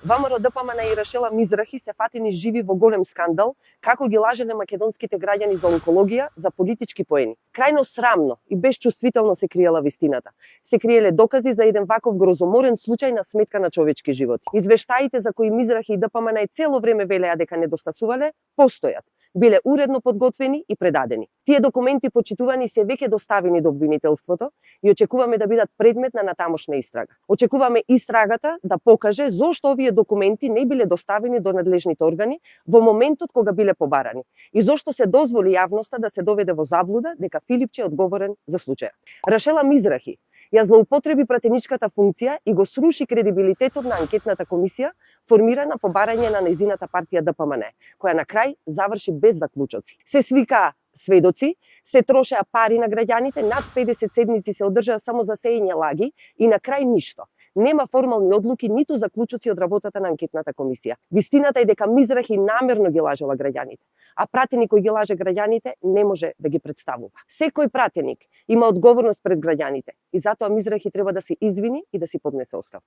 ВМРО ДПМН и Рашела Мизрахи се фатени живи во голем скандал како ги лажеле македонските граѓани за онкологија за политички поени. Крајно срамно и безчувствително се криела вистината. Се криеле докази за еден ваков грозоморен случај на сметка на човечки животи. Извештаите за кои Мизрахи и ДПМН цело време велеа дека недостасувале, постојат. Биле уредно подготвени и предадени. Тие документи, почитувани, се веќе доставени до обвинителството и очекуваме да бидат предмет на натамошна истрага. Очекуваме истрагата да покаже зошто овие документи не биле доставени до надлежните органи во моментот кога биле побарани и зошто се дозволи јавноста да се доведе во заблуда дека Филипче е одговорен за случајот. Рашела Мизрахи ја злоупотреби пратеничката функција и го сруши кредибилитетот на анкетната комисија формирана по барање на нејзината партија ДПМН, која на крај заврши без заклучоци. Се свикаа сведоци, се трошеа пари на граѓаните, над 50 седници се одржаа само за сеење лаги и на крај ништо. Нема формални одлуки ниту заклучоци од работата на анкетната комисија. Вистината е дека Мизрахи намерно ги лажела граѓаните, а пратеник кој ги лаже граѓаните не може да ги представува. Секој пратеник има одговорност пред граѓаните и затоа Мизрахи треба да се извини и да си поднесе оставка.